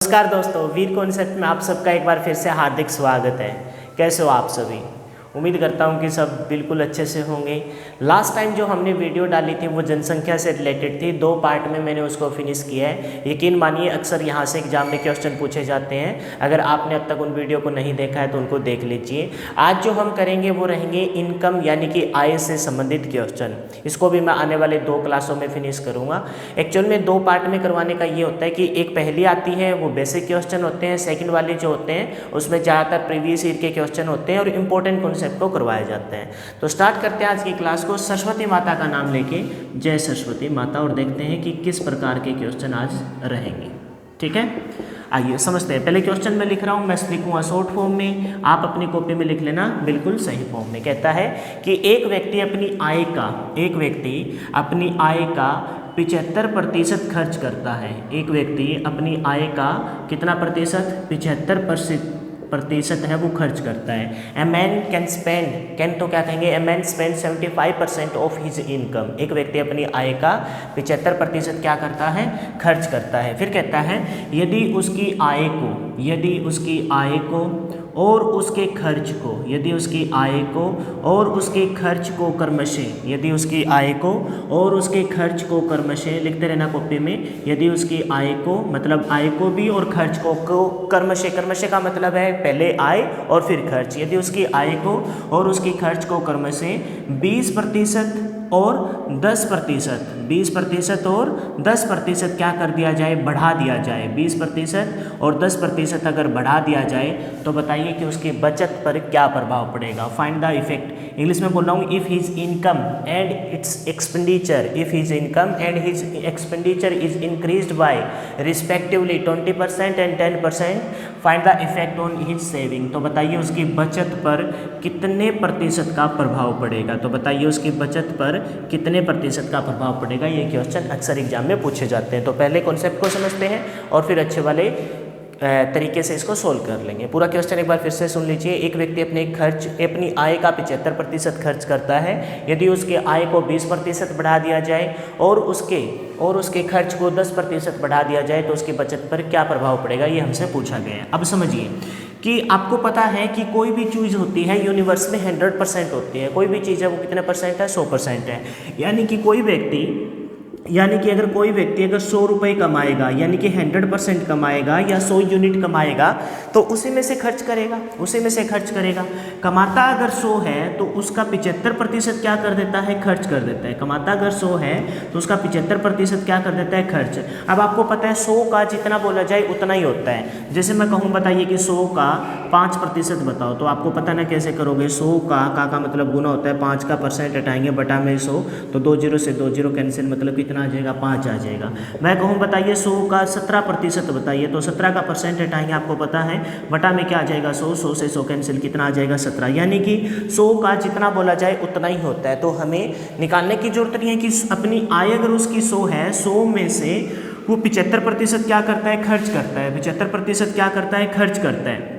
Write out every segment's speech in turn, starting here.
नमस्कार दोस्तों, वीर कॉन्सेप्ट में आप सबका एक बार फिर से हार्दिक स्वागत है। कैसे हो आप सभी? उम्मीद करता हूँ कि सब बिल्कुल अच्छे से होंगे। लास्ट टाइम जो हमने वीडियो डाली थी वो जनसंख्या से रिलेटेड थी। 2 पार्ट में मैंने उसको फिनिश किया है। यकीन मानिए अक्सर यहाँ से एग्जाम में क्वेश्चन पूछे जाते हैं। अगर आपने अब तक उन वीडियो को नहीं देखा है तो उनको देख लीजिए। आज जो हम करेंगे वो रहेंगे इनकम यानी कि आय से संबंधित क्वेश्चन। इसको भी मैं आने वाले 2 क्लासों में फिनिश करूँगा। एक्चुअल में 2 पार्ट में करवाने का ये होता है कि एक पहली आती है वो बेसिक क्वेश्चन होते हैं, सेकंड वाले जो होते हैं उसमें ज़्यादातर प्रीवियस ईयर के क्वेश्चन होते हैं और इंपॉर्टेंट कॉन्सेप्ट को करवाए जाते हैं। तो स्टार्ट करते हैं आज की क्लास को सरस्वती माता का नाम लेके। जय सरस्वती माता। और देखते हैं कि किस प्रकार के क्वेश्चन आज रहेंगे। ठीक है, आइए समझते हैं। पहले क्वेश्चन में लिख रहा हूँ, मैं लिखूँगा शॉर्ट फॉर्म में, आप अपनी कॉपी में लिख लेना बिल्कुल सही फॉर्म में। कहता है कि एक व्यक्ति अपनी आय का 75% खर्च करता है। एक व्यक्ति अपनी आय का कितना प्रतिशत? 75% है वो खर्च करता है। ए मैन कैन तो क्या कहेंगे? A man spend 75% of his income. एक व्यक्ति अपनी आय का 75% क्या करता है? खर्च करता है। फिर कहता है यदि उसकी आय को और उसके खर्च को, यदि उसकी आय को और उसके खर्च को क्रमशः, यदि उसकी आय को और उसके खर्च को क्रमशः, लिखते रहना कॉपी में, यदि उसकी आय को मतलब आय को भी और खर्च को क्रमशः का मतलब है पहले आय और फिर खर्च। यदि उसकी आय को और उसकी खर्च को क्रमशः 20% और 10%, 20% और 10% क्या कर दिया जाए? बढ़ा दिया जाए। 20% और 10% अगर बढ़ा दिया जाए तो बताइए कि उसकी बचत पर क्या प्रभाव पड़ेगा। Find the effect. इंग्लिश में बोल रहा हूँ, if his income and it's expenditure, if his income and his expenditure is increased bye respectively 20% and 10%, find the effect on his saving. तो बताइए उसकी बचत पर कितने प्रतिशत का प्रभाव पड़ेगा। तो बताइए उसकी बचत पर कितने प्रतिशत का प्रभाव पड़ेगा। ये क्वेश्चन अक्सर एग्जाम में पूछे जाते हैं। तो पहले कॉन्सेप्ट को समझते हैं और फिर अच्छे वाले तरीके से इसको सोल्व कर लेंगे। पूरा क्वेश्चन एक बार फिर से सुन लीजिए। एक व्यक्ति अपनी आय का 75% खर्च करता है। यदि उसके आय को 20% बढ़ा दिया जाए और उसके खर्च को 10% बढ़ा दिया जाए तो उसकी बचत पर क्या प्रभाव पड़ेगा, ये हमसे पूछा गया है। अब समझिए कि आपको पता है कि कोई भी चीज़ होती है यूनिवर्स में 100% होती है। कोई भी चीज़ है वो कितने परसेंट है? 100% है। यानी कि अगर कोई व्यक्ति अगर 100 रुपये कमाएगा यानी कि 100% कमाएगा या 100 यूनिट कमाएगा तो उसी में से खर्च करेगा। कमाता अगर 100 है तो उसका 75% क्या कर देता है? खर्च कर देता है। कमाता अगर 100 है तो उसका 75% क्या कर देता है? खर्च। अब आपको पता है 100 का जितना बोला जाए उतना ही होता है। जैसे मैं कहूँ बताइए कि 100 का 5% बताओ, तो आपको पता ना कैसे करोगे। 100 का मतलब गुना होता है, 5 का परसेंट हटाएंगे बटा में 100, तो 2 जीरो से 2 जीरो कैंसिल, मतलब कितना आ जाएगा? 5 आ जाएगा। मैं कहूँ बताइए 100 का 17% बताइए, तो 17 का परसेंट हटाएंगे, आपको पता है बटा में क्या आ जाएगा? 100 से 100 कैंसिल, कितना आ जाएगा? 17। यानी कि 100 का जितना बोला जाए उतना ही होता है। तो हमें निकालने की जरूरत नहीं है कि अपनी आय अगर उसकी 100 है, 100 में से वो 75% क्या करता है? खर्च करता है। 75% क्या करता है? खर्च करता है।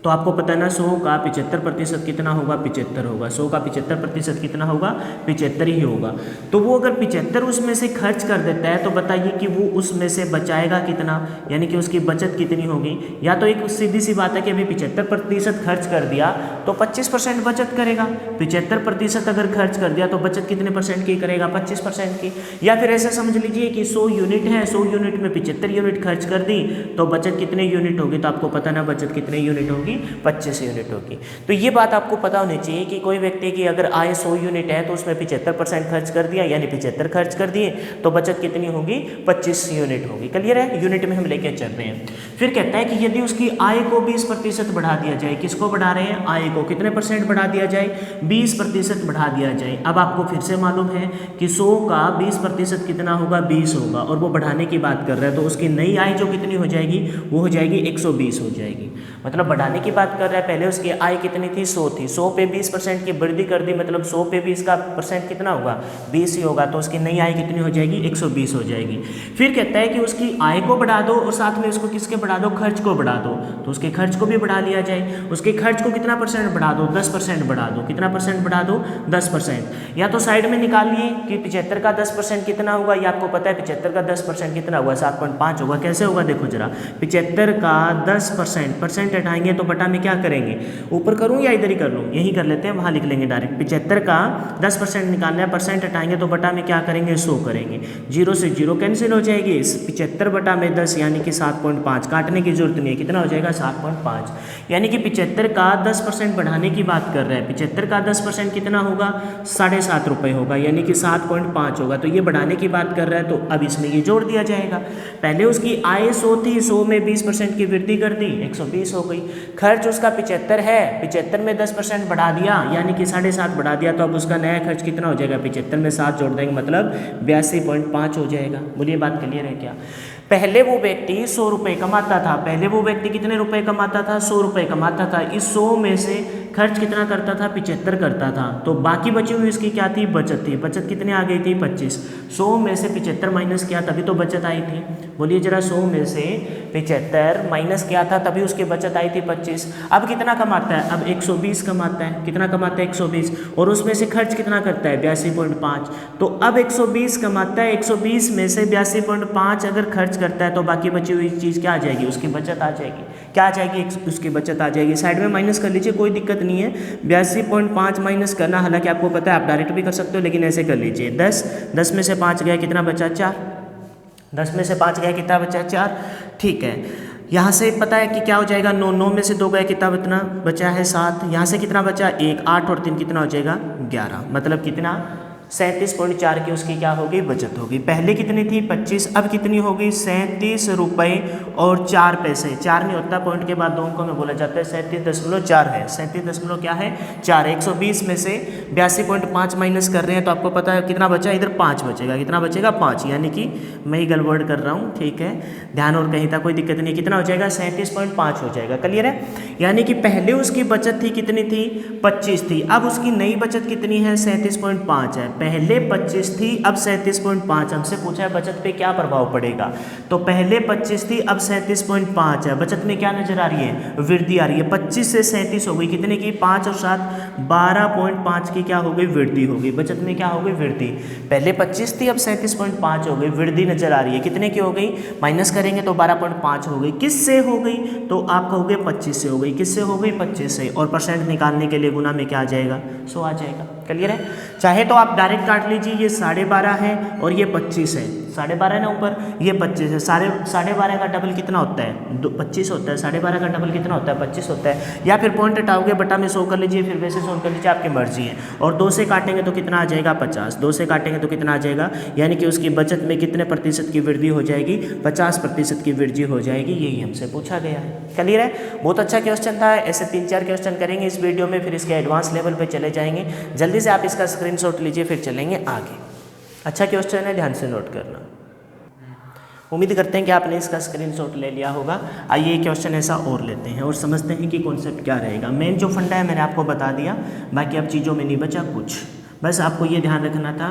तो आपको पता है ना 100 का 75% कितना होगा? 75 होगा। 100 का 75% कितना होगा? 75 ही होगा। तो वो अगर 75 उसमें से खर्च कर देता है तो बताइए कि वो उसमें से बचाएगा कितना, यानी कि उसकी बचत कितनी होगी। या तो एक सीधी सी बात है कि अभी 75% खर्च कर दिया तो 25% बचत करेगा। 75% अगर खर्च कर दिया तो बचत कितने परसेंट की करेगा? 25% की। या फिर ऐसा समझ लीजिए कि 100 यूनिट है, 100 यूनिट में 75 यूनिट खर्च कर दी तो बचत कितने यूनिट होगी? तो आपको पता ना बचत कितने यूनिट होगी? 25 यूनिट होगी। तो ये बात आपको पता होनी चाहिए कि कोई व्यक्ति की अगर आय 100 यूनिट है तो उसमें 75% खर्च कर दिया, यानी 75 खर्च कर दिए तो बचत कितनी होगी? 25 यूनिट होगी। क्लियर है? यूनिट में हम लेके चल रहे हैं। फिर कहता है कि यदि उसकी आय को 20% बढ़ा दिया जाए। किसको बढ़ा रहे हैं? आय को। कितने परसेंट बढ़ा दिया जाए? 20% बढ़ा दिया जाए। अब आपको फिर से मालूम है कि 100 का 20% कितना होगा? 20 होगा, और वो बढ़ाने की बात कर रहा है तो उसकी नई आय जो कितनी हो जाएगी? वो हो जाएगी 120 हो जाएगी। मतलब बढ़ाने बढ़ाने की बात कर रहा है, पहले उसकी आय कितनी थी 100 थी, 100 पे 20% की वृद्धि कर दी, मतलब 100 पे 20 का परसेंट कितना होगा 20 ही होगा, तो उसकी नई आय कितनी हो जाएगी 120 हो जाएगी। फिर कहता है कि उसकी आय को बढ़ा दो और साथ में उसको किसके बढ़ा दो, खर्च को बढ़ा दो, तो उसके खर्च को भी बढ़ा लिया जाए। उसके खर्च को कितना परसेंट बढ़ा दो, 10% बढ़ा दो, कितना परसेंट बढ़ा दो 10%। या तो साइड में निकालिए कि 75 का 10% कितना होगा, ये आपको पता है 75 का 10% कितना होगा 7.5 होगा। कैसे होगा देखो जरा, 75 का 10% परसेंट हटाएंगे तो बटा में क्या करेंगे, ऊपर करूँ या इधर ही कर लूँ, यही कर लेते हैं, वहाँ लिख लेंगे डायरेक्ट। 75 का 10% निकालना है, परसेंट हटाएंगे तो बटा में क्या करेंगे 100 करेंगे, 0 से 0 कैंसिल हो जाएगी, 75 बटा में 10 यानी कि 7.5, काटने की जरूरत नहीं है, कितना हो जाएगा 7.5। यानी कि 75 का 10% बढ़ाने की बात कर रहे हैं, 75 का 10% कितना होगा 7.5 रुपये होगा, यानी कि 7.5 होगा, तो ये बढ़ाने की बात कर रहा है, तो अब इसमें ये जोड़ दिया जाएगा। पहले उसकी आय 100 थी, 100 में 20% की वृद्धि कर दी, 120 हो गई। खर्च उसका 75 है, 75 में 10% बढ़ा दिया यानी कि 7.5 बढ़ा दिया, तो अब उसका नया खर्च कितना हो जाएगा, 75 में 7 जोड़ देंगे मतलब 82.5 हो जाएगा। बोलिए बात क्लियर है क्या। पहले वो व्यक्ति 100 रुपये कमाता था, पहले वो व्यक्ति कितने रुपए कमाता था 100 रुपये कमाता था, इस 100 में से खर्च कितना करता था 75 करता था, तो बाकी बची हुई इसकी क्या थी, बचत थी। बचत कितने आ गई थी 25, 100 में से 75 माइनस किया तभी तो बचत आई थी। बोलिए जरा 100 में से 75 माइनस किया था तभी उसकी बचत आई थी 25। अब कितना कमाता है, अब 120 कमाता है, कितना कमाता है 120, और उसमें से खर्च कितना करता है 82.5, तो अब 120 कमाता है, 120 में से 82.5 अगर खर्च करता है तो बाकी बची हुई चीज़ क्या आ जाएगी, उसकी बचत आ जाएगी। क्या आ जाएगी, उसकी बचत आ जाएगी। साइड में माइनस कर लीजिए, कोई दिक्कत नहीं है। 82.5 माइनस करना, हालांकि आपको पता है आप डायरेक्ट भी कर सकते हो, लेकिन ऐसे कर लीजिए। 10 में से 5 गया, कितना बचा 4, 10 में से 5 गया, कितना बचा 4, ठीक है। यहाँ से पता है कि क्या हो जाएगा, 9 में से 2 गया, कितना कितना बचा है 7, यहाँ से कितना बचा 1, 8 और 3 कितना हो जाएगा 11, मतलब कितना 37.4 की उसकी क्या होगी, बचत होगी। पहले कितनी थी 25, अब कितनी होगी 37 रुपये और 4 पैसे। 4 नहीं होता, पॉइंट के बाद 2 अंकों में बोला जाता है, 37.4 है, 37 क्या है 4। 120 में से 82.5 माइनस कर रहे हैं तो आपको पता है कितना बचा, इधर 5 बचेगा, कितना बचेगा 5, यानी कि मैं ही गड़बड़ कर रहा हूँ, ठीक है, ध्यान और कहीं था, कोई दिक्कत नहीं। कितना हो जाएगा 37.5 हो जाएगा, क्लियर है। यानी कि पहले उसकी बचत थी कितनी थी 25 थी, अब उसकी नई बचत कितनी है 37.5 है। पहले 25 थी, अब 37.5। हमसे पूछा है बचत पे क्या प्रभाव पड़ेगा, तो पहले 25 थी, अब 37.5 है। बचत में क्या नजर आ रही है, वृद्धि आ रही है। 25 से 37 हो गई, कितने की 5 और 7 12.5 की क्या हो गई, वृद्धि हो गई। बचत में क्या हो गई, वृद्धि। पहले 25 थी, अब 37.5 हो गई, वृद्धि नजर आ रही है। कितने की हो गई, माइनस करेंगे तो 12.5 हो गई। किससे हो गई, तो आप कहोगे 25 से हो गई। किससे हो गई, 25 से, और परसेंट निकालने के लिए गुना में क्या आ जाएगा 100 आ जाएगा, क्लियर है। चाहे तो आप डायरेक्ट काट लीजिए, ये 12.5 है और ये 25 है, 12.5 है ना ऊपर, ये 25 है। 12.5 का डबल कितना होता है 25 होता है, 12.5 का डबल कितना होता है 25 होता है। या फिर पॉइंट हटाओगे, बटा में 100 कर लीजिए, फिर वैसे 100 कर लीजिए, आपकी मर्जी है। और 2 से काटेंगे तो कितना आ जाएगा 50, 2 से काटेंगे तो कितना आ जाएगा, यानी कि उसकी बचत में कितने प्रतिशत की वृद्धि हो जाएगी, 50% की वृद्धि हो जाएगी। यही हमसे पूछा गया है, क्लियर है। बहुत अच्छा क्वेश्चन था, ऐसे 3-4 क्वेश्चन करेंगे इस वीडियो में, फिर इसके एडवांस लेवल पे चले जाएंगे। जल्दी से आप इसका स्क्रीनशॉट लीजिए, फिर चलेंगे आगे। अच्छा क्वेश्चन है, ध्यान से नोट करना। उम्मीद करते हैं कि आपने इसका स्क्रीनशॉट ले लिया होगा। आइए क्वेश्चन ऐसा और लेते हैं और समझते हैं कि कॉन्सेप्ट क्या रहेगा। मेन जो फंडा है मैंने आपको बता दिया, बाकी अब चीज़ों में नहीं बचा कुछ। बस आपको ये ध्यान रखना था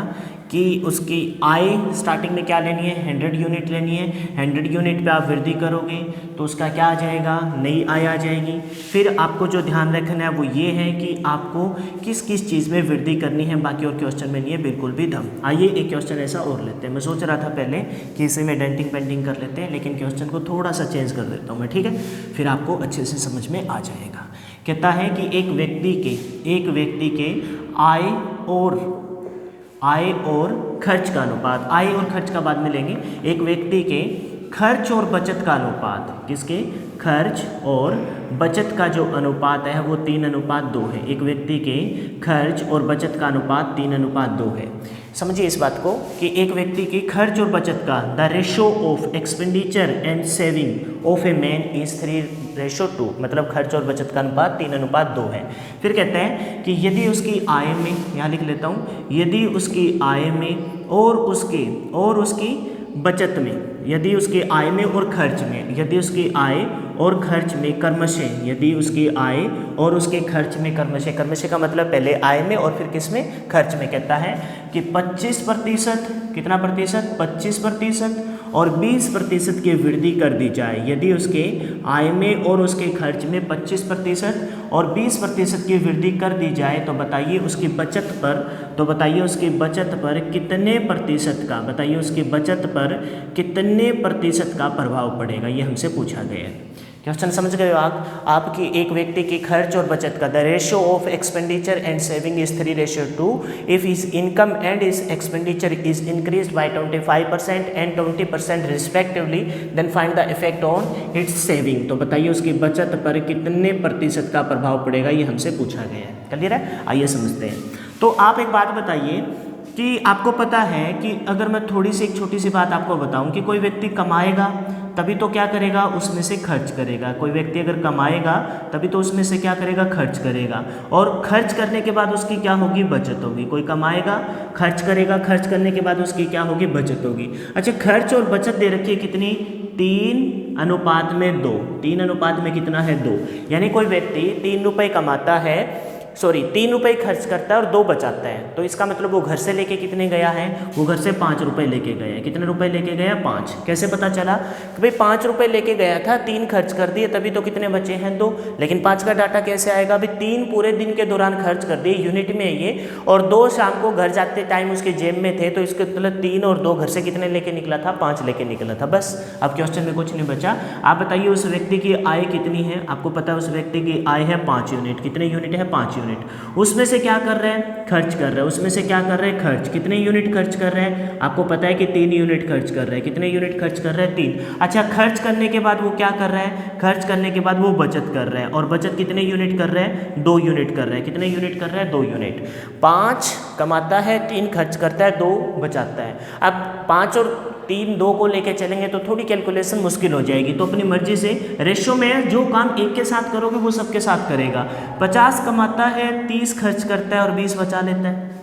कि उसकी आय स्टार्टिंग में क्या लेनी है, 100 यूनिट लेनी है। 100 यूनिट पे आप वृद्धि करोगे तो उसका क्या आ जाएगा, नई आय आ जाएगी। फिर आपको जो ध्यान रखना है वो ये है कि आपको किस किस चीज़ में वृद्धि करनी है, बाकी और क्वेश्चन में नहीं है बिल्कुल भी दम। आइए एक क्वेश्चन ऐसा और लेते हैं। मैं सोच रहा था पहले कि इसे में डेंटिंग पेंटिंग कर लेते हैं, लेकिन क्वेश्चन को थोड़ा सा चेंज कर देता हूँ मैं, ठीक है, फिर आपको अच्छे से समझ में आ जाएगा। कहता है कि एक व्यक्ति के आय और खर्च का अनुपात, आय और खर्च का बाद में लेंगे। एक व्यक्ति के खर्च और बचत का अनुपात, किसके खर्च और बचत का जो अनुपात है वो 3:2 है। एक व्यक्ति के खर्च और बचत का अनुपात 3:2 है। समझिए इस बात को कि एक व्यक्ति की खर्च और बचत का the ratio of expenditure and saving of a man is 3:2, मतलब खर्च और बचत का अनुपात 3:2 है। फिर कहते हैं कि यदि उसकी आय में, यहाँ लिख लेता हूँ, यदि उसकी आय में और उसकी बचत में यदि उसकी आय में और खर्च में, यदि उसकी आय और खर्च में क्रमशः, यदि उसकी आय और उसके खर्च में क्रमशः, क्रमशः का मतलब पहले आय में और फिर किस में, खर्च में, कहता है कि 25%, कितना प्रतिशत, 25% और 20% की वृद्धि कर दी जाए। यदि उसके आय में और उसके खर्च में 25% और 20% की वृद्धि कर दी जाए तो बताइए उसकी बचत पर, तो बताइए उसकी बचत पर कितने प्रतिशत का, बताइए उसकी बचत पर कितने प्रतिशत का प्रभाव पड़ेगा, ये हमसे पूछा गया है। क्वेश्चन समझ गए हो आप? आपकी एक व्यक्ति की खर्च और बचत का, the ratio of expenditure and saving is 3:2। If his income and his expenditure is increased by 25% and 20% respectively, then find the effect on its saving. तो बताइए उसकी बचत पर कितने प्रतिशत का प्रभाव पड़ेगा, ये हमसे पूछा गया है। क्लियर है? आइए समझते हैं। तो आप एक बात बताइए कि आपको पता है कि अगर मैं थोड़ी सी एक छोटी सी बात आपको बताऊं कि कोई व्यक्ति कमाएगा तभी तो क्या करेगा, उसमें से खर्च करेगा। कोई व्यक्ति अगर कमाएगा तभी तो उसमें से क्या करेगा, खर्च करेगा। और खर्च करने के बाद उसकी क्या होगी, बचत होगी। कोई कमाएगा, खर्च करेगा, खर्च करने के बाद उसकी क्या होगी, बचत होगी। अच्छा, खर्च और बचत दे रखी है कितनी, 3:2। 3 में कितना है, 2। यानी कोई व्यक्ति 3 रुपये कमाता है, 3 रुपये खर्च करता है और 2 बचाता है। तो इसका मतलब वो घर से लेके कितने गया है, वो घर से 5 रुपये लेके गया है। कितने रुपए लेके गया, 5। कैसे पता चला कि भाई 5 रुपये लेके गया था, 3 खर्च कर दिए, तभी तो कितने बचे हैं, 2। लेकिन 5 का डाटा कैसे आएगा, अभी 3 पूरे दिन के दौरान खर्च कर दिए, यूनिट में है ये, और 2 शाम को घर जाते टाइम उसके जेब में थे। तो इसके मतलब 3 और 2 घर से कितने लेके निकला था, 5 लेके निकला था। बस अब क्वेश्चन में कुछ नहीं बचा। आप बताइए उस व्यक्ति की आय कितनी है, आपको पता है उस व्यक्ति की आय है 5 यूनिट। कितने यूनिट है, 5 यूनिट। उसमें से क्या कर रहे हैं, खर्च कर रहे हैं। उसमें से क्या कर रहे हैं, खर्च। कितने यूनिट खर्च कर रहे हैं, आपको पता है कि 3 यूनिट खर्च कर रहे हैं। कितने यूनिट खर्च कर रहे हैं, 3। अच्छा, खर्च करने के बाद वो क्या कर रहे हैं, खर्च करने के बाद वो बचत कर रहे हैं। और बचत कितने यूनिट कर रहे हैं, 2 यूनिट कर रहे हैं। कितने यूनिट कर रहे हैं, 2 यूनिट। 5 कमाता है, 3 खर्च करता है, 2 बचाता है। अब 5 और 3 2 को लेके चलेंगे तो थोड़ी कैलकुलेशन मुश्किल हो जाएगी। तो अपनी मर्जी से रेशो में जो काम एक के साथ करोगे वो सबके साथ करेगा। 50 कमाता है, 30 खर्च करता है और 20 बचा लेता है।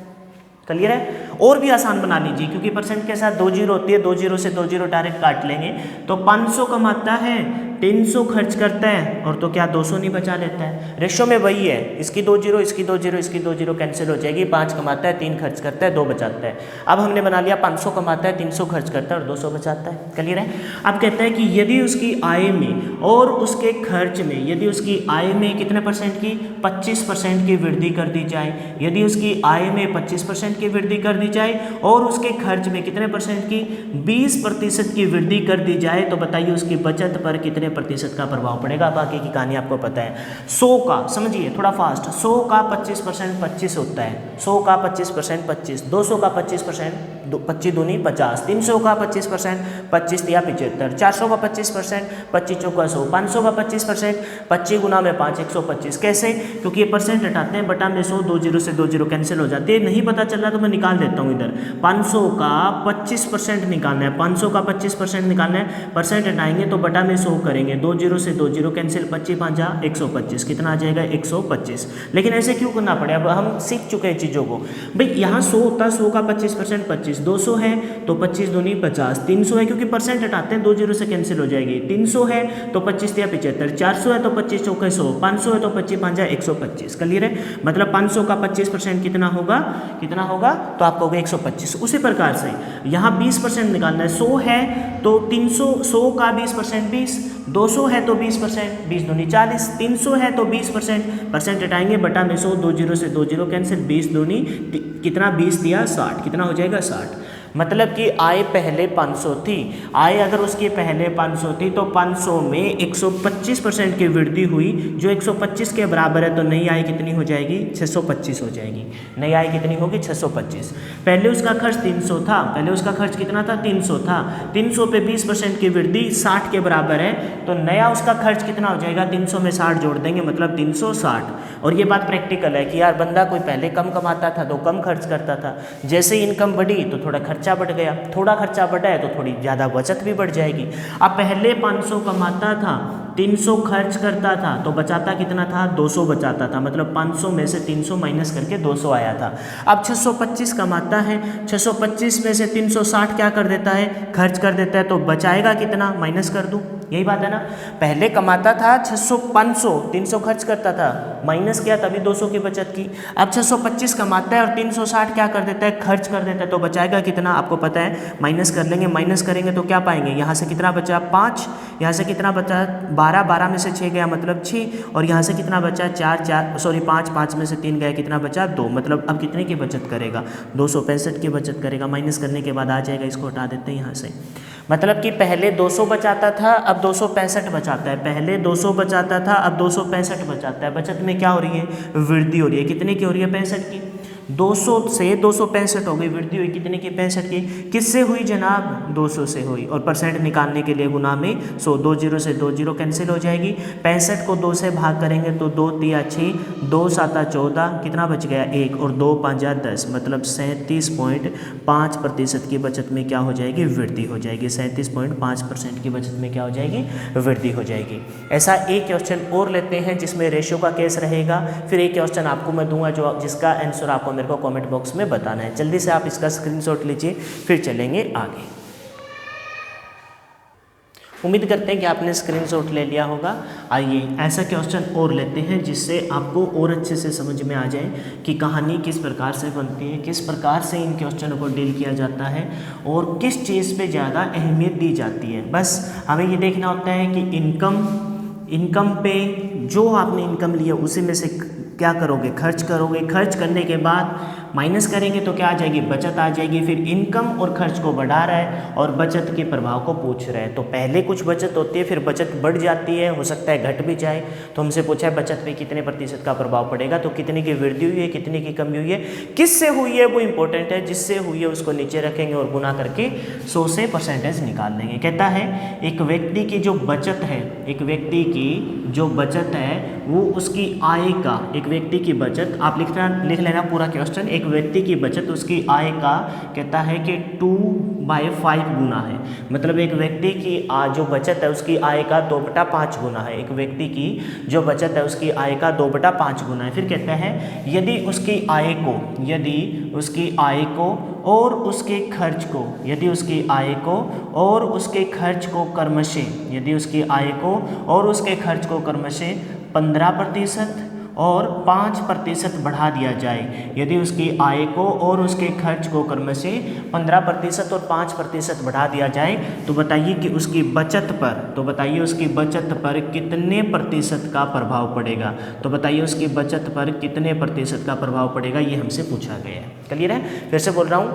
क्लियर है? और भी आसान बना लीजिए, क्योंकि परसेंट के साथ 2 जीरो होती है, 2 जीरो से 2 जीरो डायरेक्ट काट लेंगे। तो 500 कमाता है, 300 खर्च करता है और तो क्या 200 नहीं बचा लेता है। रेशो में वही है, इसकी 2 जीरो, इसकी 2 जीरो, इसकी 2 जीरो कैंसिल हो जाएगी। 5 कमाता है, 3 खर्च करता है, 2 बचाता है। अब हमने बना लिया 500 कमाता है, 300 खर्च करता है और 200 बचाता है। क्लियर है? अब कहता है कि यदि उसकी आय में और उसके खर्च में, यदि उसकी आय में कितने परसेंट की, 25% की वृद्धि कर दी जाए। यदि उसकी आय में 25% की वृद्धि कर दी जाए और उसके खर्च में कितने परसेंट की, 20% की वृद्धि कर दी जाए, तो बताइए उसकी बचत पर कितने प्रतिशत का प्रभाव पड़ेगा। बाकी की कहानी आपको पता है। 100 का, समझिए थोड़ा फास्ट, 100 का 25% 25 होता है। 100 का 25% 25, 200 का 25%, 25 दूनी 50, 300 का 25% 25 दिया 75, 400 का 25% 25 चौका 100, 500 का 25% 25 गुना में 5 125। कैसे? क्योंकि ये परसेंट हटाते हैं, बटा में 100, 2 जीरो से 2 जीरो कैंसिल हो जाती है। नहीं पता चल रहा तो मैं निकाल देता हूँ इधर। 500 का 25% निकालना है, 500 का 25% निकालना है। परसेंट हटाएंगे तो बटा में 100 करेंगे, 2 जीरो से 2 जीरो कैंसिल, 25 5 125। कितना आ जाएगा, 125। लेकिन ऐसे क्यों करना पड़े, अब हम सीख चुके हैं चीज़ों को। भाई यहाँ 100 होता है, 100 का 25% 25, 200 है तो 25 दूनी 50, 300 है क्योंकि परसेंट हटाते हैं, 2 जीरो से कैंसिल हो जाएगी। 300 है तो 25 दिया 75, 400 है तो 25 चौके 100, 500 है तो 25 5 125। क्लियर है? मतलब 500 का 25% कितना होगा, कितना होगा, तो आपको होगा 125। उसी प्रकार से यहाँ 20% निकालना है। 100 है तो 300, 100 का 20% 20, 200 है तो 20%, 20 दूनी 40, 300 है तो 20%, परसेंट हटाएंगे बटा में 100, 2 जीरो से 2 जीरो कैंसिल, 20 दूनी कितना, 20 दिया 60। कितना हो जाएगा, 60। मतलब कि आय पहले 500 थी, आय अगर उसकी पहले 500 थी तो 500 में 125% की वृद्धि हुई, जो 125 के बराबर है। तो नई आय कितनी हो जाएगी, 625 हो जाएगी। नई आय कितनी होगी, 625। पहले उसका खर्च 300 था, पहले उसका खर्च कितना था, 300 था। 300 पे 20% की वृद्धि 60 के बराबर है, तो नया उसका खर्च कितना हो जाएगा, 300 में 60 जोड़ देंगे, मतलब 360। और ये बात प्रैक्टिकल है कि यार बंदा कोई पहले कम कमाता था तो कम खर्च करता था, जैसे इनकम बढ़ी तो थोड़ा खर्चा खर्चा बढ़ गया, थोड़ा खर्चा बढ़ा है तो थोड़ी ज़्यादा बचत भी बढ़ जाएगी। अब पहले 500 कमाता था, 300 खर्च करता था, तो बचाता कितना था, 200 बचाता था, मतलब 500 में से 300 माइनस करके 200 आया था। अब 625 कमाता है, 625 में से 360 क्या कर देता है, खर्च कर देता है, तो बचाएगा कितना, माइनस कर दूँ, यही बात है ना। पहले कमाता था 500 300 खर्च करता था, माइनस किया तभी 200 की बचत की। अब 625 कमाता है और 360 क्या कर देता है, खर्च कर देता है, तो बचाएगा कितना, आपको पता है, माइनस कर लेंगे। माइनस करेंगे तो क्या पाएंगे, यहाँ से कितना बचा 5, यहाँ से कितना बचा 12, 12 में से 6 गया मतलब 6, और यहाँ से कितना बचा 5, 5 में से 3 गया कितना बचा 2, मतलब अब कितने की बचत करेगा, 265 की बचत करेगा। माइनस करने के बाद आ जाएगा, इसको हटा देते हैं यहाँ से। मतलब कि पहले 200 बचाता था, अब 265 बचाता है, पहले 200 बचाता था, अब 265 बचाता है। बचत में क्या हो रही है, वृद्धि हो रही है। कितने की हो रही है, 65 की। 200 से 265 हो गई, वृद्धि हुई कितने की, 65 की। किससे हुई जनाब, 200 से हुई, और परसेंट निकालने के लिए गुना में 100, 2 जीरो से 2 जीरो कैंसिल हो जाएगी। 65 को 2 से भाग करेंगे तो 2 तिया 6, 2 साता 14, कितना बच गया 1, और 2 पाँचा 10, मतलब 37.5% की बचत में क्या हो जाएगी, वृद्धि हो जाएगी। 37.5% की बचत में क्या हो जाएगी, वृद्धि हो जाएगी। ऐसा एक क्वेश्चन और लेते हैं जिसमें रेशियो का केस रहेगा, फिर एक क्वेश्चन आपको मैं दूंगा जो जिसका आंसर आपको मेरे को कमेंट बॉक्स में बताना है। जल्दी से आप इसका स्क्रीनशॉट लीजिए, फिर चलेंगे आगे। उम्मीद करते हैं कि आपने स्क्रीनशॉट ले लिया होगा। आइए ऐसा क्वेश्चन और लेते हैं जिससे आपको और अच्छे से समझ में आ जाए कि कहानी किस प्रकार से बनती है, किस प्रकार से इन क्वेश्चनों को डील किया जाता है और किस चीज़ पे ज़्यादा अहमियत दी जाती है। बस हमें ये देखना होता है कि इनकम पे जो आपने इनकम लिया उसी में से क्या करोगे, खर्च करोगे। खर्च करने के बाद माइनस करेंगे तो क्या आ जाएगी, बचत आ जाएगी। फिर इनकम और खर्च को बढ़ा रहा है और बचत के प्रभाव को पूछ रहा है। तो पहले कुछ बचत होती है, फिर बचत बढ़ जाती है, हो सकता है घट भी जाए। तो हमसे पूछा है बचत पे कितने प्रतिशत का प्रभाव पड़ेगा, तो कितने की वृद्धि हुई है, कितने की कमी हुई है, किससे हुई है वो इंपॉर्टेंट है। जिससे हुई है उसको नीचे रखेंगे और गुना करके 100 से परसेंटेज निकाल लेंगे। कहता है एक व्यक्ति की जो बचत है, एक व्यक्ति की जो बचत है वो उसकी आय का, एक व्यक्ति की बचत, आप लिख लेना पूरा क्वेश्चन। एक व्यक्ति की बचत उसकी आय का कहता है कि 2/5 गुना है। मतलब एक व्यक्ति की जो बचत है उसकी आय का 2/5 गुना है। एक व्यक्ति की जो बचत है उसकी आय का 2/5 गुना है। फिर कहता है यदि उसकी आय को और उसके खर्च को, यदि उसकी आय को और उसके खर्च को क्रमशः, यदि उसकी आय को और उसके खर्च को क्रमशः 15% और 5% बढ़ा दिया जाए। यदि उसकी आय को और उसके खर्च को क्रमशः 15% और 5% बढ़ा दिया जाए तो बताइए कि उसकी बचत पर कितने प्रतिशत का प्रभाव पड़ेगा। तो बताइए उसकी बचत पर कितने प्रतिशत का प्रभाव पड़ेगा, ये हमसे पूछा गया है। क्लियर है? फिर से बोल रहा हूँ,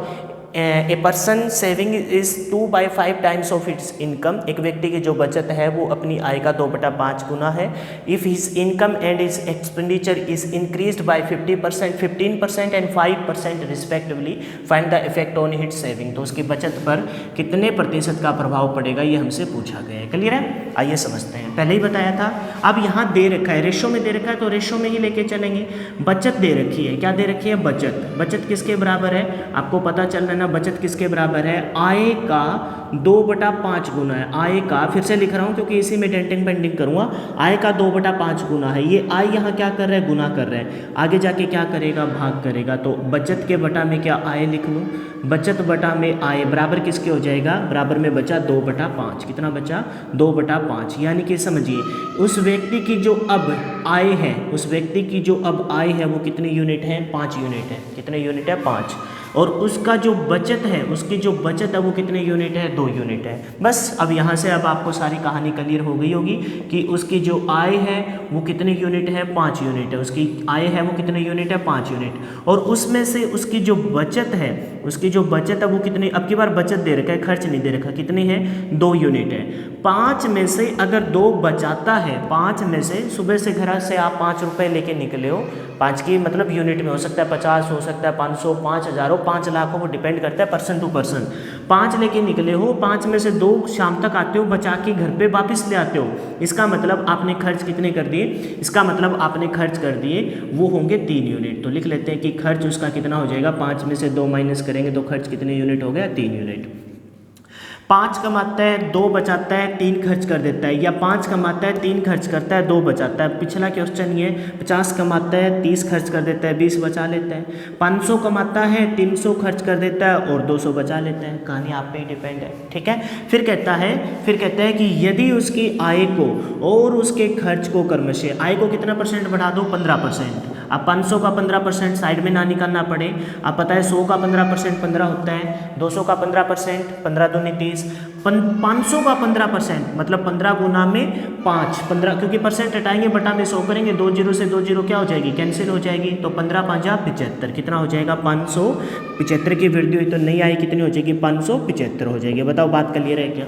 a person saving is 2/5 times of its income. एक व्यक्ति की जो बचत है वो अपनी आय का 2/5 गुना है। If his income and his expenditure is increased bye 50%, 15% and 5% respectively, find the effect on hit saving. तो उसकी बचत पर कितने प्रतिशत का प्रभाव पड़ेगा, ये हमसे पूछा गया है। क्लियर है? आइए समझते हैं। पहले ही बताया था, अब यहाँ दे रखा है, रेशो में दे रखा है तो रेशो में ही लेके चलेंगे। बचत दे रखी है, क्या दे रखी है, बचत किसके बराबर है, आपको पता चल रहा है ना, बचत किसके बराबर है, आय का 2/5 गुना है। आय का, फिर से लिख रहा हूँ क्योंकि इसी में डेंटिंग पेंटिंग करूँगा, आय का 2/5 गुना है। ये आय यहाँ क्या कर रहा है, गुना कर रहा है, आगे जाके क्या करेगा, भाग करेगा। तो बचत के बटा में क्या आय लिख लूँ, बचत बटा में आय बराबर किसके हो जाएगा, बराबर में बचा 2/5। कितना बचा, 2/5। यानी कि समझिए उस व्यक्ति की जो अब आय है, उस व्यक्ति की जो अब आय है वो कितनी यूनिट है, 5 यूनिट है। कितने यूनिट है, 5। और उसका जो बचत है, उसकी जो बचत है वो कितने यूनिट है, 2 यूनिट है। बस अब यहाँ से अब आपको सारी कहानी क्लियर हो गई होगी कि उसकी जो आय है वो कितने यूनिट है, 5 यूनिट है। उसकी आय है वो कितने यूनिट है, 5 यूनिट। और उसमें से उसकी जो बचत है, उसकी जो बचत है वो कितनी, अब की बार बचत दे रखा है, खर्च नहीं दे रखा, कितनी है, 2 यूनिट है। 5 में से अगर 2 बचाता है, 5 में से, सुबह से घर से आप 5 रुपये लेके निकले हो, 5 की मतलब यूनिट में हो सकता है 50, हो सकता है 500, 5000 हो, 5 लाख हो, वो डिपेंड करता है पर्सन टू पर्सन। 5 लेके निकले हो, 5 में से 2 शाम तक आते हो, बचा के घर पे वापस ले आते हो, इसका मतलब आपने खर्च कितने कर दिए, इसका मतलब आपने खर्च कर दिए वो होंगे 3 यूनिट। तो लिख लेते हैं कि खर्च उसका कितना हो जाएगा, 5 में से 2 माइनस करेंगे तो खर्च कितने यूनिट हो गया, 3 यूनिट। 5 कमाता है, 2 बचाता है, 3 खर्च कर देता है, या 5 कमाता है, 3 खर्च करता है, 2 बचाता है। पिछला क्वेश्चन ये 50 कमाता है, 30 खर्च कर देता है, 20 बचा लेता है। 500 कमाता है, 300 खर्च कर देता है और 200 बचा लेता है। कहानी आप पे ही डिपेंड है, ठीक है। फिर कहता है कि यदि उसकी आय को और उसके खर्च को क्रमशः, आय को कितना परसेंट बढ़ा दो, 15%। अब 500 का 15% साइड में ना निकालना पड़े, अब पता है 100 का 15% 15 होता है, 200 का 15% 15 दूनी 30, 500 का 15% मतलब 15 गुना में 5, 15 क्योंकि परसेंट हटाएंगे बटा में 100 करेंगे, 2 जीरो से 2 जीरो क्या हो जाएगी, कैंसिल हो जाएगी। तो 15 5 75, कितना हो जाएगा, 575 की वृद्धि हुई तो नई आय कितनी हो जाएगी, 575 हो जाएगी। बताओ बात क्लियर है क्या।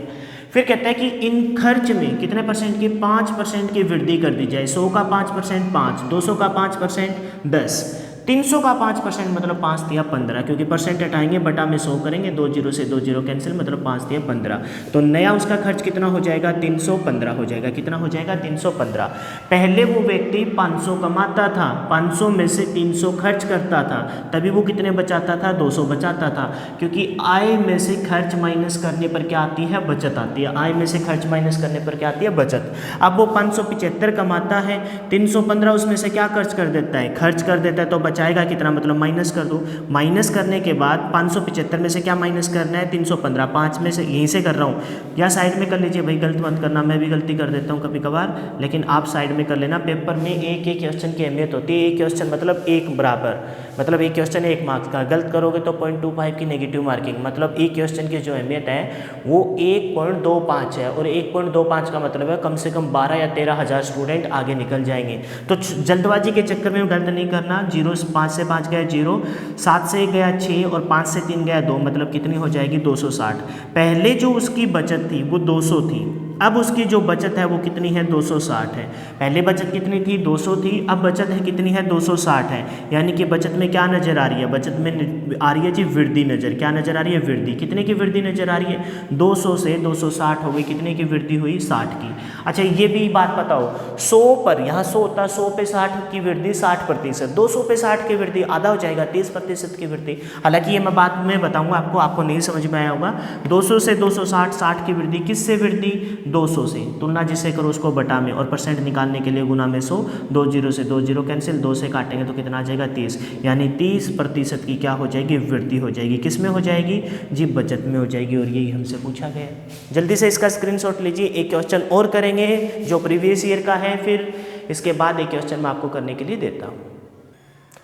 फिर कहता है कि इन खर्च में कितने परसेंट की, 5% की वृद्धि कर दी जाए। 100 का 5% 5, 200 का 5% 10, 300 का 5% मतलब 5 दिया 15, क्योंकि परसेंट हटाएंगे बटा में 100 करेंगे, 2 जीरो से 2 जीरो कैंसिल मतलब 5 दिया 15। तो नया उसका खर्च कितना हो जाएगा, 315 हो जाएगा। कितना हो जाएगा, 315। पहले वो व्यक्ति 500 कमाता था, 500 में से 300 खर्च करता था, तभी वो कितने बचाता था, 200 बचाता था, क्योंकि आय में से खर्च माइनस करने पर क्या आती है, बचत आती है। आय में से खर्च माइनस करने पर क्या आती है, बचत। अब वो 575 कमाता है, 315 उसमें से क्या खर्च कर देता है, खर्च कर देता है, तो बचाएगा कितना, मतलब माइनस कर दो। माइनस करने के बाद 575 में से क्या माइनस करना है, 315। 5 में से यहीं से कर रहा हूँ, या साइड में कर लीजिए भाई, गलत मत करना, मैं भी गलती कर देता हूँ कभी कभार, लेकिन आप साइड में कर लेना। पेपर में एक एक क्वेश्चन की अहमियत होती है, एक क्वेश्चन मतलब एक बराबर, मतलब एक क्वेश्चन 1 मार्क्स का, गलत करोगे तो 0.25 की नेगेटिव मार्किंग। मतलब एक क्वेश्चन की जो अहमियत है वो 1.25 है, और 1.25 का मतलब है कम से कम 12 या 13 हज़ार स्टूडेंट आगे निकल जाएंगे। तो जल्दबाजी के चक्कर में गलत नहीं करना। 5 से 5 गया 0, 7 से 1 गया 6 और 5 से 3 गया 2, मतलब कितनी हो जाएगी, 260। पहले जो उसकी बचत थी वो 200 थी, अब उसकी जो बचत है वो कितनी है, 260 है। पहले बचत कितनी थी, 200 थी, अब बचत है कितनी है, 260 है। यानी कि बचत में क्या नजर आ रही है, बचत में आ रही है जी वृद्धि नजर। क्या नजर आ रही है, वृद्धि। कितने की वृद्धि नजर आ रही है, 200 से 260 हो गई, कितने की वृद्धि हुई, 60 की। अच्छा ये भी बात बताओ, 100 पर, यहाँ 100 होता, 100 पे 60 की वृद्धि 60%, 200 पे 60 की वृद्धि आधा हो जाएगा, 30% की वृद्धि। हालांकि ये मैं बात में बताऊंगा आपको नहीं समझ में आया होगा। 200 से 260, 60 की वृद्धि, किससे वृद्धि, 200 से। तुलना जिससे करो उसको बटा में, और परसेंट निकालने के लिए गुना में 100, 2 जीरो से 2 जीरो कैंसिल, 2 से काटेंगे तो कितना आ जाएगा, 30। यानी 30% की क्या हो जाएगी, वृद्धि हो जाएगी। किस में हो जाएगी जी, बचत में हो जाएगी, और यही हमसे पूछा गया है। जल्दी से इसका स्क्रीनशॉट लीजिए। एक क्वेश्चन और करेंगे जो प्रीवियस ईयर का है, फिर इसके बाद एक क्वेश्चन मैं आपको करने के लिए देता हूँ।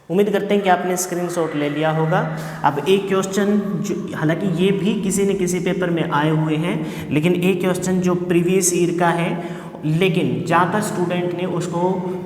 उम्मीद करते हैं कि आपने स्क्रीनशॉट ले लिया होगा। अब एक क्वेश्चन जो, हालांकि ये भी किसी न किसी पेपर में आए हुए हैं, लेकिन एक क्वेश्चन जो प्रीवियस ईयर का है, लेकिन ज़्यादा स्टूडेंट ने उसको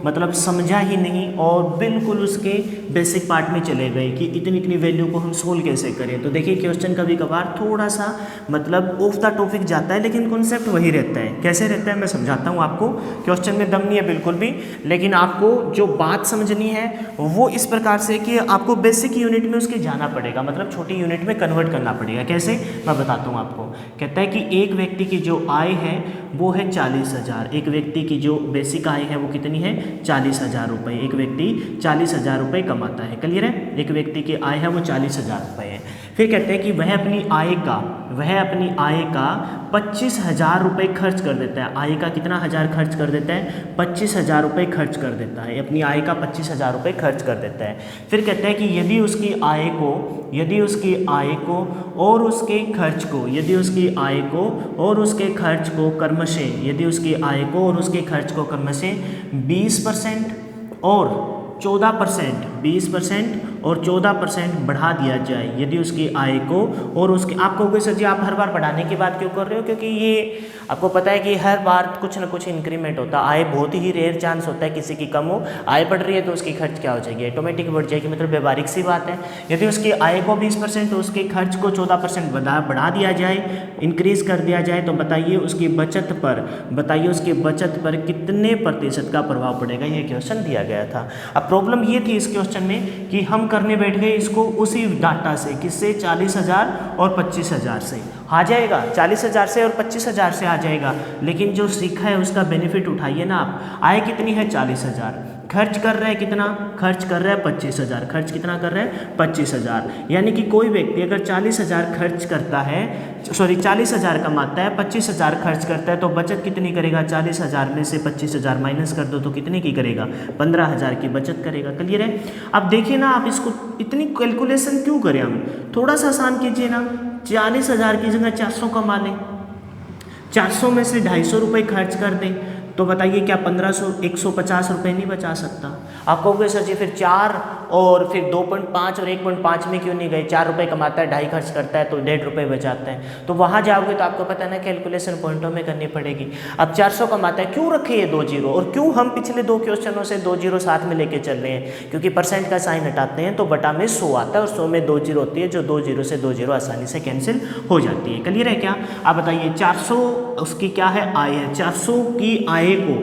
मतलब समझा ही नहीं और बिल्कुल उसके बेसिक पार्ट में चले गए कि इतनी इतनी वैल्यू को हम सोल्व कैसे करें। तो देखिए क्वेश्चन कभी कभार थोड़ा सा मतलब ऑफ द टॉपिक जाता है, लेकिन कॉन्सेप्ट वही रहता है। कैसे रहता है मैं समझाता हूँ आपको। क्वेश्चन में दम नहीं है बिल्कुल भी, लेकिन आपको जो बात समझनी है वो इस प्रकार से कि आपको बेसिक यूनिट में उसके जाना पड़ेगा, मतलब छोटी यूनिट में कन्वर्ट करना पड़ेगा। कैसे मैं बताता हूँ आपको। कहता है कि एक व्यक्ति की जो आय है वो है 40,000। एक व्यक्ति की जो बेसिक आय है वो कितनी है, 40,000 रुपये। एक व्यक्ति 40,000 रुपये कमाता है। क्लियर है, एक व्यक्ति की आय है वो 40,000 रुपये है। फिर कहते हैं कि वह अपनी आय का 25,000 रुपये खर्च कर देता है। आय का कितना हज़ार खर्च कर देता है, 25,000 रुपये खर्च कर देता है। अपनी आय का 25,000 रुपये खर्च कर देता है। फिर कहते हैं कि यदि उसकी आय को और उसके खर्च को, यदि उसकी आय को और उसके खर्च को क्रमशः, यदि उसकी आय को और उसके खर्च को क्रमशः 20% और 14%, 20% और 14% बढ़ा दिया जाए यदि उसकी आय को, और उसके आप कहोगे सर जी आप हर बार बढ़ाने की बात क्यों कर रहे हो, क्योंकि ये आपको पता है कि हर बार कुछ ना कुछ इंक्रीमेंट होता है। आय बहुत ही रेयर चांस होता है किसी की कम हो, आय बढ़ रही है तो उसकी खर्च क्या हो जाएगी, ऑटोमेटिक बढ़ जाएगी, मतलब व्यवहारिक सी बात है। यदि उसकी आय को 20% तो उसके खर्च को 14% बढ़ा दिया जाए, इंक्रीज कर दिया जाए, तो बताइए उसकी बचत पर कितने प्रतिशत का प्रभाव पड़ेगा, ये क्वेश्चन दिया गया था। अब प्रॉब्लम ये थी इस क्वेश्चन में कि हम करने बैठ गए इसको उसी डाटा से, किससे, 40,000 और 25,000 से आ जाएगा, 40,000 से और 25,000 से आ जाएगा, लेकिन जो सीखा है उसका बेनिफिट उठाइए ना आप। आय कितनी है, 40,000, खर्च कर रहा है कितना, खर्च कर रहा है 25,000, खर्च कितना कर रहा है 25,000, यानी कि कोई व्यक्ति अगर 40,000 खर्च करता है, 40,000 कमाता है, 25,000 खर्च करता है, तो बचत कितनी करेगा, 40,000 में से 25,000 माइनस कर दो तो कितने की करेगा, 15,000 की बचत करेगा। क्लियर है। अब देखिए ना आप इसको इतनी कैलकुलेशन क्यों करें, हम थोड़ा सा आसान कीजिए ना, 40,000 की जगह 400 कमा लें, 400 में से 250 रुपये खर्च कर दें, तो बताइए क्या 1500 150 रुपये नहीं बचा सकता। आप कहोगे सर जी फिर 4 और फिर 2.5 और 1.5 में क्यों नहीं गए, 4 रुपये कमाता है, 2.5 खर्च करता है तो 1.5 रुपये बचाता है, तो वहाँ जाओगे तो आपको पता है ना कैलकुलेशन पॉइंटों में करनी पड़ेगी। अब 400 कमाता है, क्यों रखे ये 2 जीरो, और क्यों हम पिछले 2 क्वेश्चनों से 2 जीरो साथ में लेके चल रहे हैं, क्योंकि परसेंट का साइन हटाते हैं तो बटा में 100 आता है और 100 में 2 जीरो होती है, जो 2 जीरो से 2 जीरो आसानी से कैंसिल हो जाती है। क्लियर है क्या। आप बताइए 400 उसकी क्या है, आय है, 400 की आय को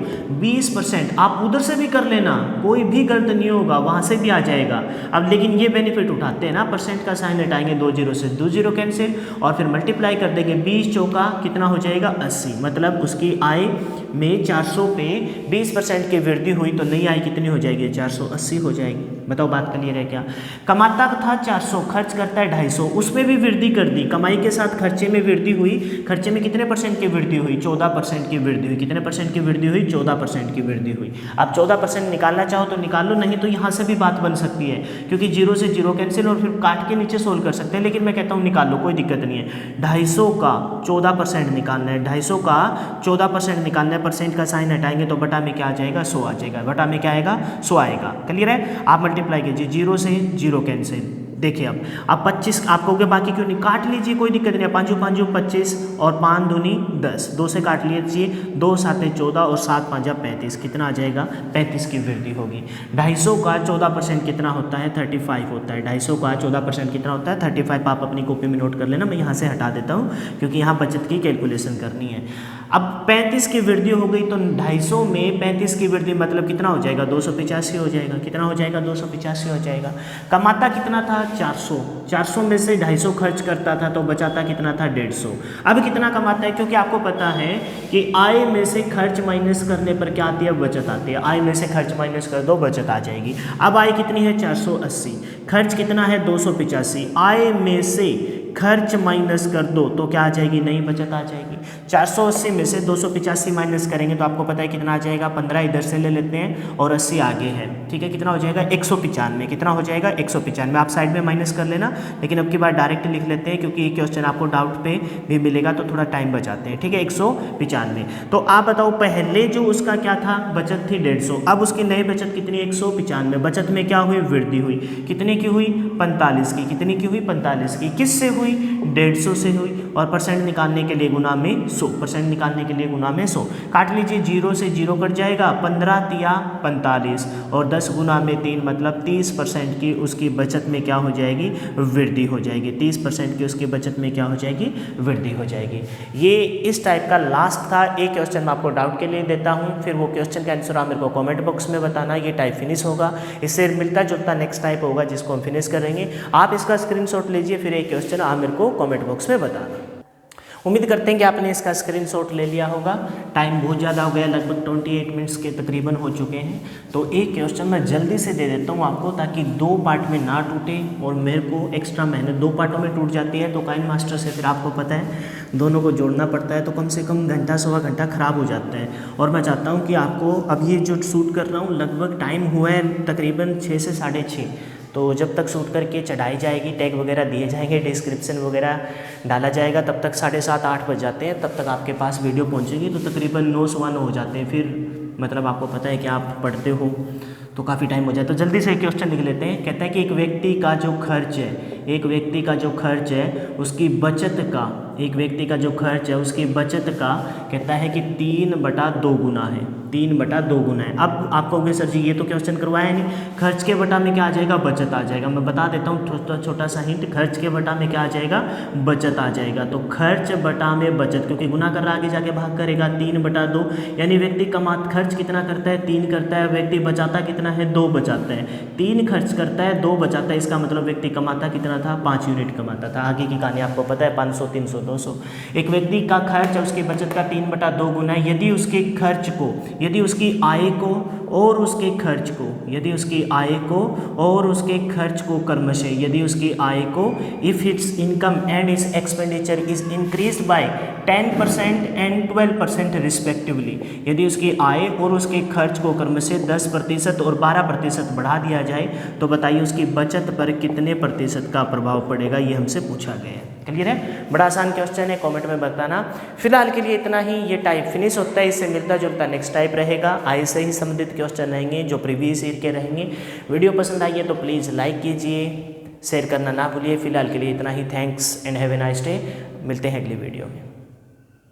20%, आप उधर से भी कर लेना, कोई भी गलत नहीं होगा, वहां से भी आ जाएगा। अब लेकिन ये बेनिफिट उठाते हैं ना, परसेंट का साइन हटाएंगे, 2 जीरो से 2 जीरो कैंसिल, और फिर मल्टीप्लाई कर देंगे, 20 चौका कितना हो जाएगा 80, मतलब उसकी आय में 400 पे 20% की वृद्धि हुई तो नई आय कितनी हो जाएगी, 480 हो जाएगी। बताओ बात क्लियर है क्या। कमाता था 400, खर्च करता है 250, उसमें भी वृद्धि कर दी, कमाई के साथ खर्चे में वृद्धि हुई, खर्चे में कितने परसेंट की वृद्धि हुई, 14% की वृद्धि हुई, कितने परसेंट की वृद्धि हुई, 14% की वृद्धि हुई। आप 14% निकालना चाहो तो निकाल लो, नहीं तो यहाँ से भी बात बन सकती है, क्योंकि जीरो से जीरो कैंसिल और फिर काट के नीचे सोल्व कर सकते हैं, लेकिन मैं कहता हूँ निकाल लो, कोई दिक्कत नहीं है। 250 का 14% निकालना है, 250 का 14% निकालना है, परसेंट का साइन हटाएंगे तो बटा में क्या आ जाएगा, 100 आ जाएगा, बटा में क्या आएगा, 100 आएगा। क्लियर है। आप मल्टीप्लाई कीजिए, जीरो से जीरो कैंसिल, देखिए अब 25 आप कहोगे बाकी क्यों नहीं, काट लीजिए कोई दिक्कत नहीं है, 5 5 25 और 5 दूनी 10, 2 से काट लीजिए, 2 7 14 और 7 5 35, कितना आ जाएगा, 35 की वृद्धि होगी। 250 का 14% कितना होता है, 35 होता है। 250 का 14% कितना होता है, 35। आप अपनी कॉपी में नोट कर लेना, मैं यहाँ से हटा देता हूँ क्योंकि यहाँ बचत की कैलकुलेशन करनी है। अब 35 की वृद्धि हो गई तो 250 में 35 की वृद्धि मतलब कितना हो जाएगा, 285 हो जाएगा, कितना हो जाएगा, 285 हो जाएगा। कमाता कितना था, 400, 400 में से 250 खर्च करता था तो बचाता कितना था, 150। अब कितना कमाता है, क्योंकि आपको पता है कि आय में से खर्च माइनस करने पर क्या आती है, बचत आती है। आय में से खर्च माइनस कर दो, बचत आ जाएगी। अब आय कितनी है, 480, खर्च कितना है, 285, आय में से खर्च माइनस कर दो तो क्या आ जाएगी, नई बचत आ जाएगी। 480 में से 285 माइनस करेंगे तो आपको पता है कितना आ जाएगा, 15 इधर से ले लेते हैं और 80 आगे है, ठीक है, कितना हो जाएगा, 195, कितना हो जाएगा, 195। आप साइड में माइनस कर लेना, लेकिन अब की बार डायरेक्ट लिख लेते हैं क्योंकि ये क्वेश्चन आपको डाउट पे भी मिलेगा तो थोड़ा टाइम बचाते हैं, ठीक है, 195। तो आप बताओ पहले जो उसका क्या था, बचत थी 150, अब उसकी नई बचत कितनी, 195। बचत में क्या हुई, वृद्धि हुई, कितने की हुई, 45 की, कितनी की हुई, 45 की। किससे हुई, 150 से हुई, और परसेंट निकालने के लिए गुना में 100, परसेंट निकालने के लिए गुना में 100। काट लीजिए, जीरो से जीरो कट जाएगा, 15 तिया 45 और 10 गुना में 3 मतलब 30% की उसकी बचत में क्या हो जाएगी, वृद्धि हो जाएगी। 30% की उसकी बचत में क्या हो जाएगी, वृद्धि हो जाएगी। ये इस टाइप का लास्ट था। एक क्वेश्चन मैं आपको डाउट के लिए देता हूँ, फिर वो क्वेश्चन का आंसर आप मेरे को कमेंट बॉक्स में बताना। ये टाइप फिनिश होगा, इससे मिलता जुलता नेक्स्ट टाइप होगा जिसको हम फिनिश करेंगे। आप इसका स्क्रीनशॉट लीजिए, फिर एक क्वेश्चन आप मेरे को कमेंट बॉक्स में बताना। उम्मीद करते हैं कि आपने इसका स्क्रीनशॉट ले लिया होगा। टाइम बहुत ज़्यादा हो गया, लगभग 28 मिनट्स के तकरीबन हो चुके हैं, तो एक क्वेश्चन मैं जल्दी से दे देता हूँ आपको ताकि 2 पार्ट में ना टूटे और मेरे को एक्स्ट्रा मेहनत, 2 पार्टों में टूट जाती है तो काइन मास्टर से फिर आपको पता है दोनों को जोड़ना पड़ता है, तो कम से कम घंटा सवा घंटा ख़राब हो जाता है। और मैं चाहता हूँ कि आपको अब ये जो शूट कर रहा हूँ लगभग टाइम हुआ है तकरीबन 6 से 6:30, तो जब तक शूट करके चढ़ाई जाएगी, टैग वगैरह दिए जाएंगे, डिस्क्रिप्शन वगैरह डाला जाएगा, तब तक 7:30 8 बज जाते हैं, तब तक आपके पास वीडियो पहुंचेगी, तो तकरीबन 9 सवा 9 हो जाते हैं। फिर मतलब आपको पता है कि आप पढ़ते हो तो काफ़ी टाइम हो जाए, तो जल्दी से क्वेश्चन लिख लेते हैं। कहता है कि एक व्यक्ति का जो खर्च है, एक व्यक्ति का जो खर्च है उसकी बचत का, एक व्यक्ति का जो खर्च है उसकी बचत का कहता है कि 3/2 गुना है, 3/2 गुना है। अब आपको कहोगे सर जी ये तो क्वेश्चन करवाया नहीं, खर्च के बटा में क्या आ जाएगा, बचत आ जाएगा। मैं बता देता हूँ छोटा सा हिंट, खर्च के बटा में क्या आ जाएगा, बचत आ जाएगा। तो खर्च बटा में बचत, क्योंकि गुना कर रहा आगे जाके भाग करेगा, 3/2, यानी व्यक्ति खर्च कितना करता है, 3 करता है, व्यक्ति बचाता कितना है, 2 बचाता है। 3 खर्च करता है, 2 बचाता है, इसका मतलब व्यक्ति कमाता कितना था, 5 यूनिट कमाता था। आगे की कहानी आपको पता है, 500, 300, 200। एक व्यक्ति का खर्च है उसकी बचत का 3/2 गुना है। यदि उसके खर्च को, यदि उसकी आय को और उसके खर्च को, यदि उसकी आय को और उसके खर्च को क्रमशः, यदि उसकी आय को if it's income and it's expenditure is increased bye 10% and 12% respectively, यदि उसकी आय और उसके खर्च को क्रमशः 10% और 12% बढ़ा दिया जाए तो बताइए उसकी बचत पर कितने प्रतिशत का प्रभाव पड़ेगा, ये हमसे पूछा गया है। क्लियर है, बड़ा आसान क्वेश्चन है, कमेंट में बताना। फिलहाल के लिए इतना ही, ये टाइप फिनिश होता है, इससे मिलता जुलता नेक्स्ट टाइप रहेगा। आय से ही संबंधित क्वेश्चन रहेंगे जो प्रीवियस ईयर के रहेंगे। वीडियो पसंद आई है तो प्लीज़ लाइक कीजिए, शेयर करना ना भूलिए। फिलहाल के लिए इतना ही, thanks and have a nice day. मिलते हैं अगली वीडियो में।